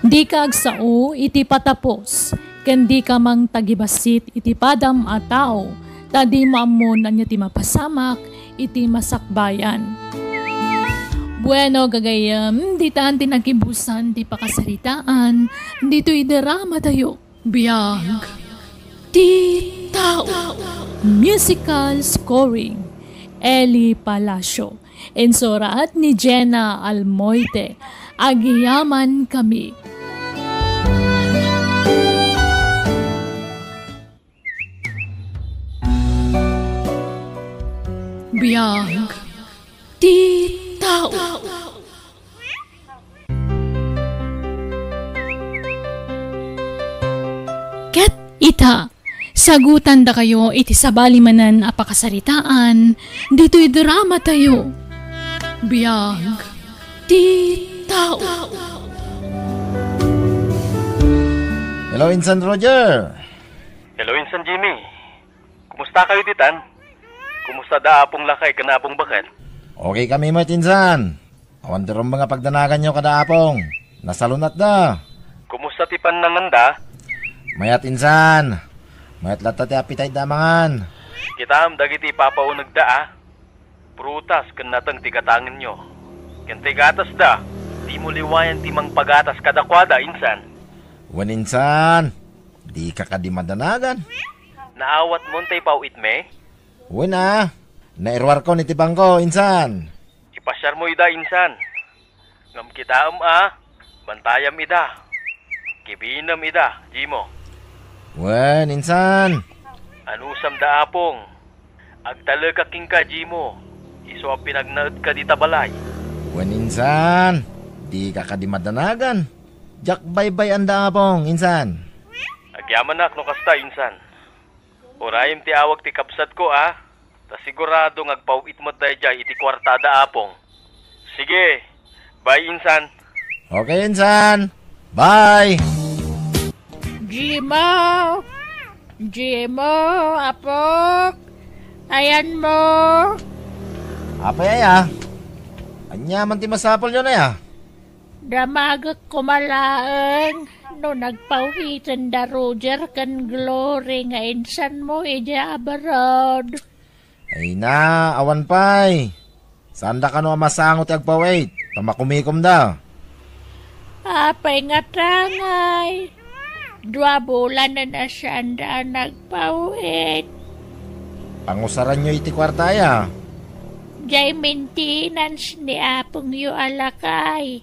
Di ka agsao, iti patapos. Ken di ka mang tagibasit, iti padam a tao. Tadi maamon anya ti mapasamak, iti masakbayan. Bueno, gagayam, di taan tinagibusan, di pakasaritaan, dito'y drama tayo. Biyag, ti tao. Musical scoring, Eli Palacio. Ensoraat ni Jenna Almoite. Agiyaman kami. Biyag, ti tao. Ket ita, sagutan da kayo iti sabali manan apakasaritaan, dito'y drama tayo. Biyag, ti tao. Hello, Insan Roger. Hello, Insan Jimmy. Kumusta kayo, Titan? Kumusta da apong lakay kanapong bakat? Okay kami mo, Insan. Awan dirong mga pagdanagan nyo kada apong. Nasalunat da. Kumusta ti pananganda? Mayat, Insan. Mayat lata ti apitay damangan. Kita dagiti papaunag da prutas ken natang tigatangin nyo. Ken tigatas da, di mo liwayan ti mang pagatas kadakwada, Insan. Wan, Insan. Di ka kadimadanagan. Naawat mo tay pauit me? Wan na. Nairwar ko ni tibangko, Insan. Ipasyar mo ida, Insan. Ngam kita bantayam ida. Kibinam ida, Jimo. Wan, Insan. Anusam da apong. Agtala ka king ka, Jimo. Iso ang pinagnaad ka di tabalay. Wan, Insan. Di ka kadimadanagan. Jak baybay anda apong, Insan. Agyaman no kasta, Insan. Orayim ti awag ti kapsat ko, Ta sigurado ngagpawit mo tayo dyan iti kwartada apong. Sige, bye, Insan. Okay, Insan. Bye! Jimo! Jimo, apok! Ayan mo! Apay ay Anyaman ti masapol nyo na ya. Damagak kumalaang no nagpawitan da Roger kan Glory nga insan mo ija abarod. Ay na, awan pay. Saan da ka no masangot agpawait? Tamakumikom da. Apay nga tangay. 2 bulan na siya da nagpawit. Pangusaran nyo iti kwartaya. Jay maintenance ni apong yu alakay.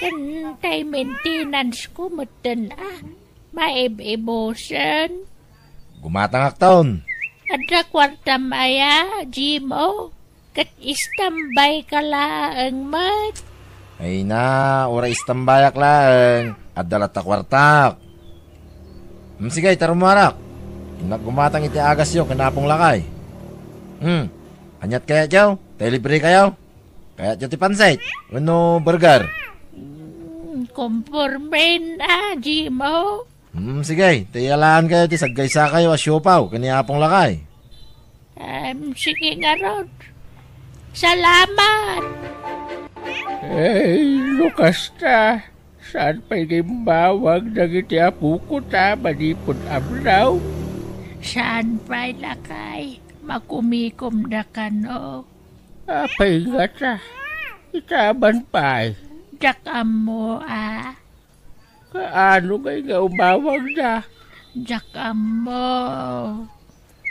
Kantay maintenance ko mutan maib-ibosan. Gumatangak taon. Adra kwarta maya, Jimo. Kat istambay ka laang mat. Ay na, ora istambayak lang. At dalat kwartak. Sige, tarumarak. Naggumatang iti agas yung kanapong lakay. Anyat kaya tiyaw? Libre kayo? Kaya tiyaw ti pansay? Ano burger? Kompormen Jimo. Sige, tiyalaan kayo ti saggaysa kayo a siopaw kaniyapong lakay. Sige nga Rod. Salamat. Lukas ta. Saan pa'y gimbawag na iti apo ko ta, manipod amraw? Saan pa'y lakay? Makumikom na ka no? Apay nga ta. Itaban pa'y. Jakam mo Kaano kay nga umawag na? Jakam mo.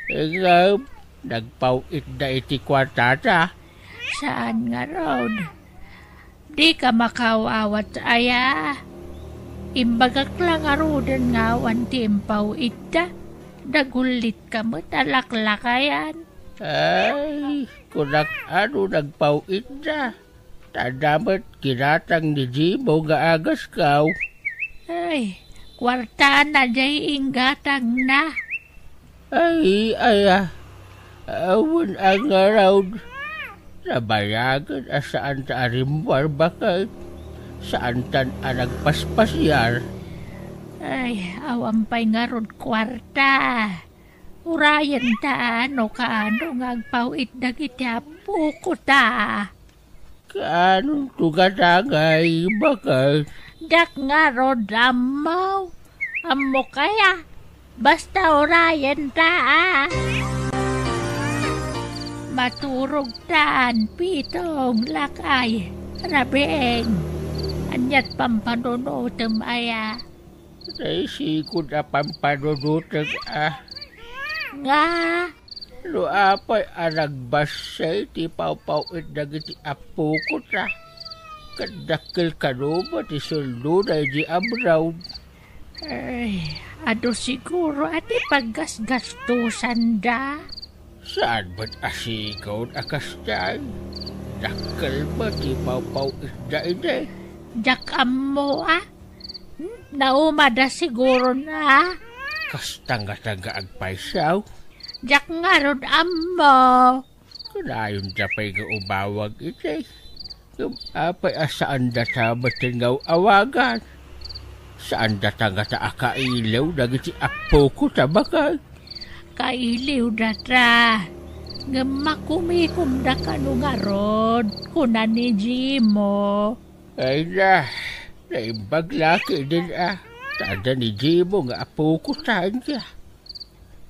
Nga, nagpauit na iti kwarta ta. Saan nga road? Di ka makawawat aya. Imbagak lang arudan nga wanti impauit ta. Dagulit ka mo talaklakayan. Ay, kunak ano nagpauit na. Tadamat kinatang ni Jimo nga agas kaw. Ay, kwarta na jay inggatang na. Ay, awan ang around. Nabayagan saan ta arimwar bakit? Saan tan nagpaspasyar? Ay, awan pa'y nga rod kwarta. Urayan ta ano kaano ngagpauit dagiti apo ko ta. Kaanong tugatangay bakit? Dak nga rod amaw. Amo kaya. Basta urayan ta Maturog taan pitong lakay. Rabeng. Anyat pampanunutem aya. Ay, sikod na pampanunutag Nga. No apay nagbasay ti pawpawid na iti apo ko ta. Kadakil kanuma ti suldo na di amraw. Ay, ado siguro ati paggasgastusan da. Saan ba't asikaw akastay? Dakil ba ti pawpawid na ide? Jakam mo Naumada siguro na. Kastanga-tanga agpaysaw. Jak nga ron ammo. Kunayon da pa'y gaubawag ite. Apay saan da ta matingaw awagan. Saan da ta nga ta akailaw nagiti apo ko tabakay. Kailiw da ta. Ngamakumikum da ka nung arod. Kuna ni Jimo. Ay na. Naibaglaki din Tada ni Jimo nga apo ko saan ka.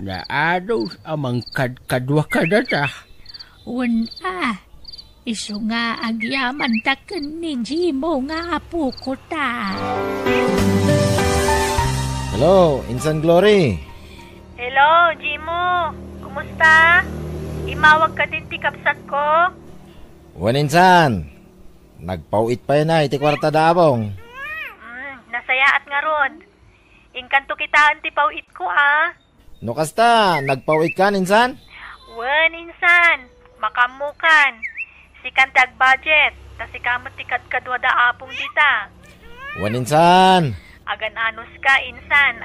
Na ano amang kadwa ka na ta. Isu nga agyaman taken ni Jimo nga apo ko ta. Hello, Insan Glory. Hello, Jimo. Kumusta? Imawag ka din ti kapsat ko? Wan Insan. Nagpauit pa na iti kwarta dabong. Nasayaat nga ron. Inkanto kitaan ti pauit ko No kasta, nagpauit ka Insan? Wen Insan, makamukan. Sikan tag budget, ta si kamot ti kadkadwa da apong dita. Wan Insan. Agan anos ka Insan,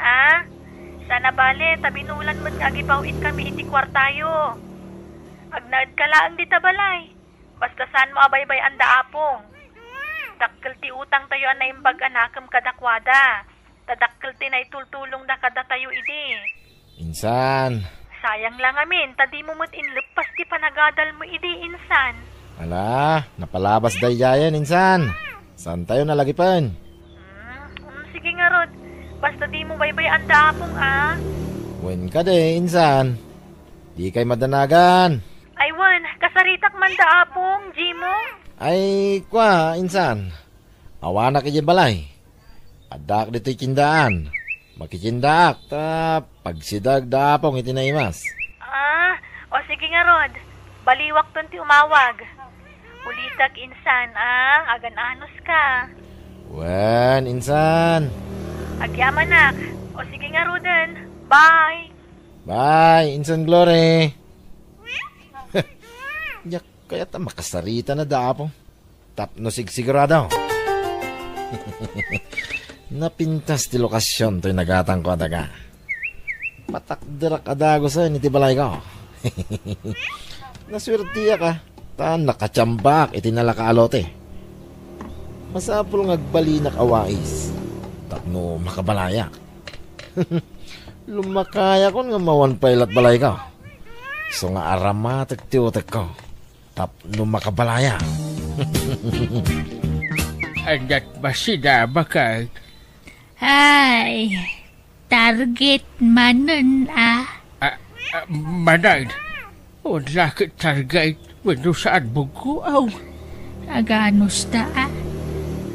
Sana bale, tabinulan mo't agipauit kami iti kwartayo. Agnaad ka laang dita balay. Basta saan mo abaybay ang daapong. Dakkel ti utang tayo na imbag anakam kadakwada. Tadakkel ti na itultulong na kada tayo idi. Insan. Sayang lang amin, tadi mo mo't inlupas ti panagadal mo idi Insan. Ala, napalabas dayayan Insan. Saan tayo nalagipan? Sige nga Rod, basta di mo baybay ang daapong Wen ka de Insan. Di kay madanagan. Ay wan, kasaritak man daapong, Jimo. Ay, kwa, Insan. Awanak iti balay. Adak dito'y kindaan. Makikindaak, ta pagsidag daapong iti naimas. O sige nga Rod. Baliwak ton ti umawag. Ulitak Insan, agan anos ka. Wen, Insan. Agyamanak. O sige nga Roden. Bye. Bye, Insan Glory. Yak, kaya ta makasarita na daapong. Tapno sigurado. Napintas ti lokasyon to'y nagatang ko ataga. Patakdirak adago sa iti balay ko. Naswertiya ka. Ta nakachambak iti nalakaalote. Masapul ngagbalinak awais. Tapno makabalaya. Lumakaya kon nga mawan pailat balay ko. So nga aramatek ti utek ko. Tapno makabalaya. Andat ba sinama ka? Ay, target manon Manay, wala ka target. Wano saan buguaw? Aganos ta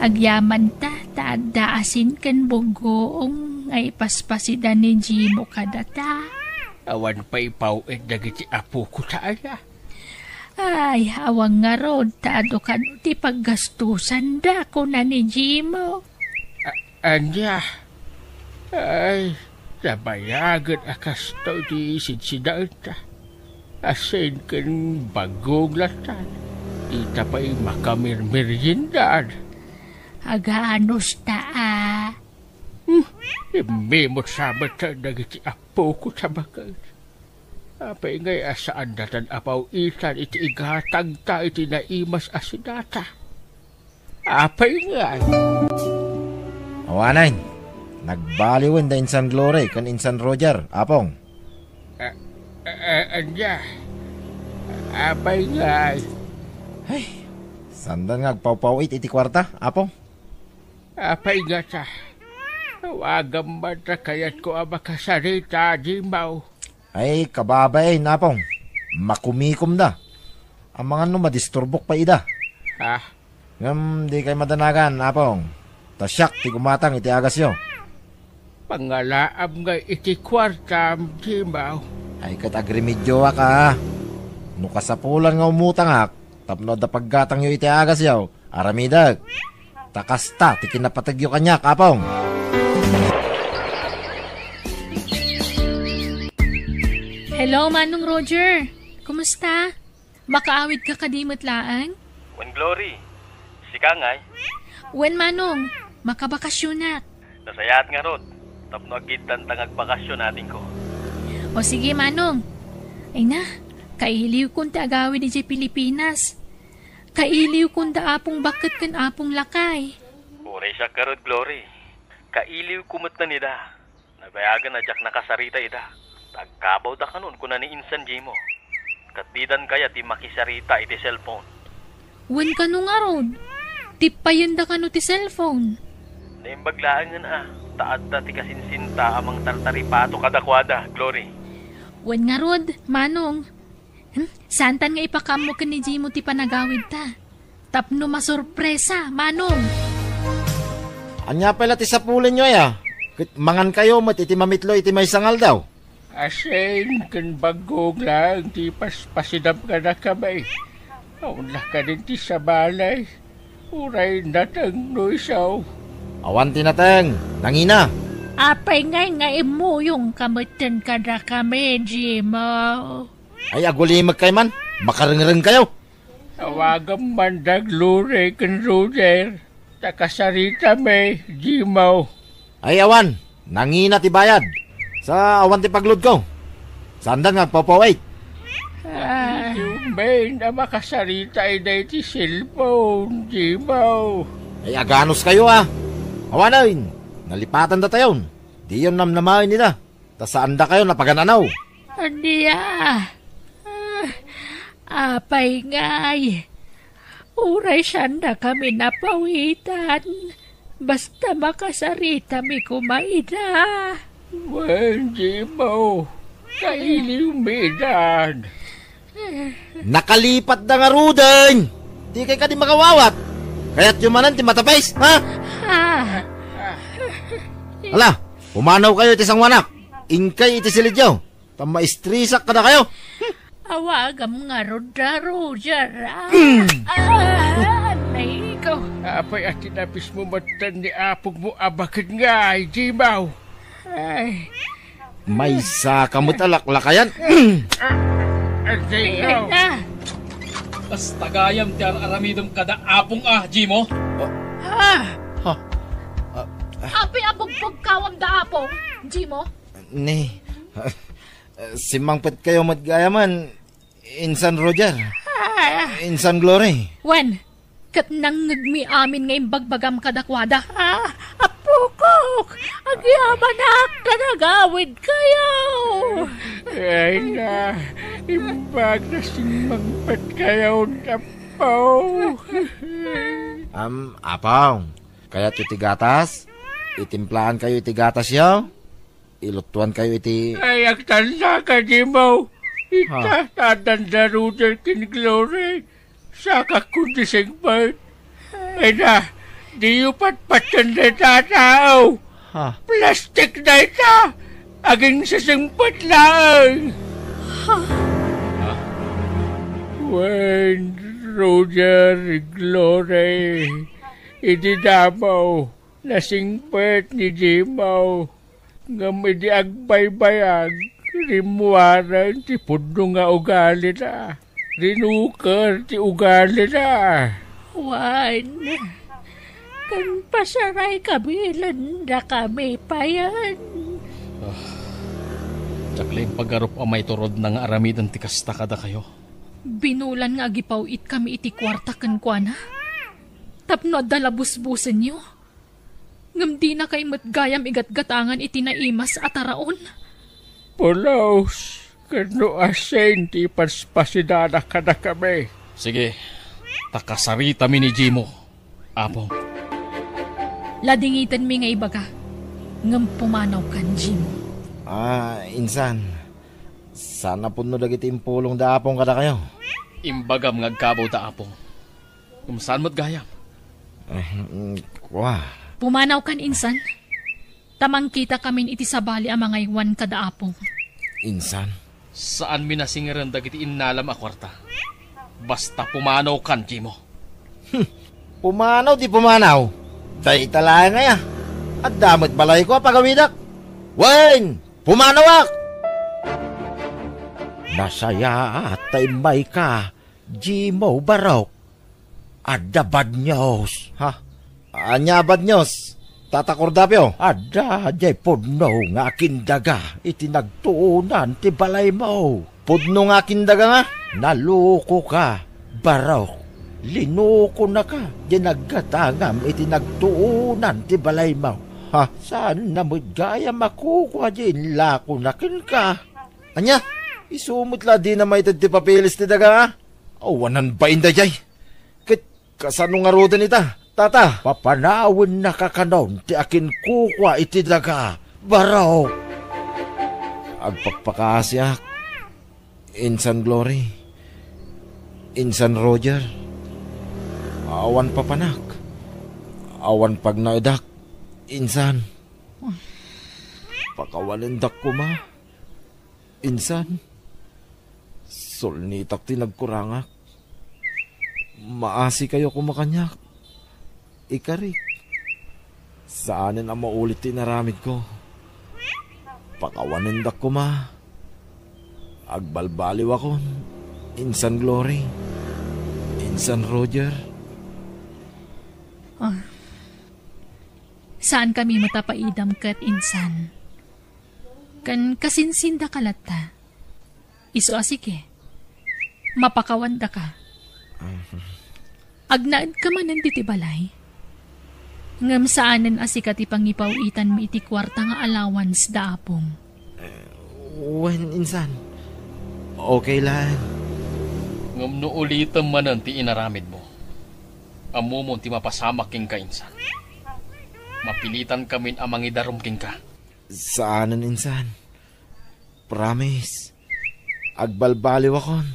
agyaman ta taadaasin kan bugoong ay paspasida ni Jimo kadata. Awan pa ipawid dagiti apo ko taaya. Ay, awang nga rod, taado ka no ti paggastusan da ko na ni Jimo. Anya, ay, nabayagan akastaw di sinsidaan ta. Asin kan bagong latan, ita pa'y makamirmiryendaan. Agaanos ta Imimot sabat ta dagiti apo ko sa bakal. Apay ngay asaan datan apaw itan iti igatag ta iti naimas asidata. Apay ngay. Awanan, nagbaliwan da Insan Glory kan Insan Roger, apong. Anya, apay ngay. Ay, sandan nga agpaw-pawit iti kwarta, apong. Apay nga ta. Wagam ba ta kayat ko abakasarita, Jimaw. Ay, kababay, napong. Makumikom da. Ang mga madisturbok pa ida. Ha? Di kay madanagan, apong. Tasyak, ti gumatang iti agas yo. Pangalaab nga iti kwarta, Jimaw. Ay, katagrimidyo ka. No kasapulan nga umutangak, tapno da paggatang yo iti agas yo. Aramidag. Takasta, ti kinapatagyo kanyak, apong. Hello, Manong Roger. Kumusta? Makaawid ka kadimot laang? Wen Glory, si Kangay. Wen Manong, makabakasyon na. Nasayat nga rod, tapno agitan tangag bakasyon natin ko. O sige, Manong. Ay na, kailiw kong taagawid di Pilipinas. Kailiw kong daapong bakit kan apong lakay. Uray siya karod, Glory. Kailiw kumot na nida. Nabayagan na jak nakasarita ida. Tagkabaw da kanon kuna ni Insan Jimo. Katbidan kaya ti makisarita iti cellphone. Wen ka nung arod? Tipayan da kano ti cellphone. Naimbaglaan nga na taad da ti kasinsinta amang tartaripato kadakwada, Glory. Wen nga rod, Manong. Santan nga ipakamo ka ni Jimo ti panagawid ta. Tapno masurpresa, Manong. Anya pala ti sapulin nyo ya. Mangan kayo mat iti mamitlo iti may sangal daw. Asin, kan bagong lang, di pasidam ka na kamay. Aunla ka din ti sa balay. Uray natang no isaw. Awan tinateng, nangina. Apay ngay mo yung kamutan ka na kami, Jimo. Ay, agulimag kay man. Makarengreng kayo. Tawagan mandag lure kan Roger. Takasarita may, Jimo. Ay, awan. Nangina ti bayad. Sa awan ti paglod ko. Sandan nga papawait. Yung may na makasarita ay na iti cellphone, Jimo. Ay, aganos kayo Awanan, nalipatan da tayon. Di yun namnamahin nila. Ta saan da kayo napagananaw? Hindi apay ngay. Uray sanda kami napawitan. Basta makasarita mi kumaida. Well, Jimo, kailiw medan. Nakalipat da nga rudan. Di kay ka di makawawat. Kaya't yumanan ti matapais, ha? Hala, pumanaw kayo iti sangwanak. Ingkay iti silidyaw. Tamaistrisak ka na kayo. Awagam nga Roger. Naiko. Apay at tinapis mo matan ni apog mo abakit nga, Jimaw. Ay. May sakamot alaklakayan. Jimaw. Tas tagayam ti aramidom kada apong Jimo. Api abog-bog kawam da apong, Jimo. Ni, simangpet kayo matgayaman. Insan Roger. Insan Glory. Wen, kat nangagmi amin ngayong bagbagam kadakwada. Apukok! Agyabanak ka nagawid kayo! Ay na, imbag na simangpet kayo na po. Apong, kaya't iti gatas, itimplahan kayo iti gatas yaw, ilutuan kayo iti... Ay, agtanda ka, Jimaw. Itatanda Roger kin Glory. Saka kundi singpart. Ay na, di yung patpatan na tatao. Plastic na ita. Aging sasingpat lang. When Roger Glory, ididamaw, nasingpet ni Jimaw, ngam idi agbaybayag, rimuaran ti pudno nga ugali na, rinukar ti ugali na. Wan, kan pasaray kami, landa kami pa yan. Tsakla yung paggarup amay turod ng aramidan ti kasta kada kayo. Binulan nga agipawit kami iti kwarta kan kwa na. Tapno at dalabusbusan nyo. Ngam di na kay matgayam igat-gatangan iti naimas at araon. Pulaos, kano asen ti paspasidana ka na kami. Sige, takasarita mi ni Jimo. Apong. Ladingitan mi nga ibaga. Ngam pumanaw kan, Jimo. Insan. Sana po no dagiti impulong da apong kada kayo. Imbagam ngagkabaw da apong. Kung saan mo't gayam? Pumanaw kan, insan. Tamang kita kamin iti sabali ang mga iwan kada apong. Insan? Saan minasingaran dagiti inalam a kwarta? Basta pumanaw kan, Jimo. Pumanaw di pumanaw. Day talaga nga. At damot balay ko pagawidak. Wayne! Pumanawak! Nasaya at taimay ka, Jimo Barok. Ada bad news. Anya bad news? Tatakordapyo? Ada jay pudno nga kindaga itinagtuunan ti balay mo. Pudno nga kindaga nga? Naluko ka, Barok. Linuko na ka, dinaggatangam itinagtuunan ti balay mo. Saan na mo't gaya makukuha din lako nakin ka? Anya? Isumutla di na may ti papilis ti daga. Awanan ba inda jay? Kasano nga roda nita? Tata, papanawin na kakanon ti akin kukwa iti daga. Baraw! Agpakpakasyak. Insan Glory. Insan Roger. Awan papanak. Awan pagnaidak. Insan. Pakawalindak ko ma. Insan. Solnitak tinagkurangak. Maasi kayo kumakanyak. Ikarik. Saanin ang maulit tinaramid ko. Pakawanindak ko ma. Agbalbaliw ako. Insan Glory. Insan Roger. Saan kami matapaidam kat, insan? Kan kasinsinda kalata. Iso asike. Mapakawanda ka. Agnaad ka man nanditi balay. Ngam saanan asikat ipangipawitan mi iti kwarta nga allowance da apong. Wen, insan. Okay lang. Ngam no ulitan man ang ti inaramid mo. Amo mo ti mapasamak king ka, insan. Mapilitan kamin amang idarom king ka. Saanan, insan? Promise. Agbalbaliw akon.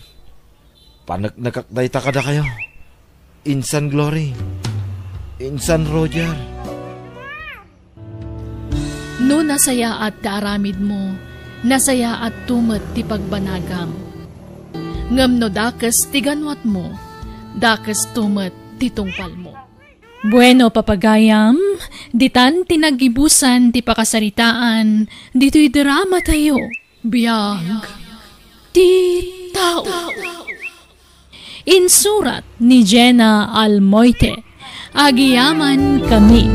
Panagnagakday ta kada kayo. Insan Glory. Insan Roger. No nasaya at daaramid mo, nasaya at tumet ti pagbanagam. Ngam no dakas tiganwat mo, dakas tumet ti tungpal mo. Bueno, papagayam, ditan tinagibusan ti pakasaritaan, dito'y drama tayo, biyag, ti tao. Insurat ni Jenna Almoite, agiyaman kami.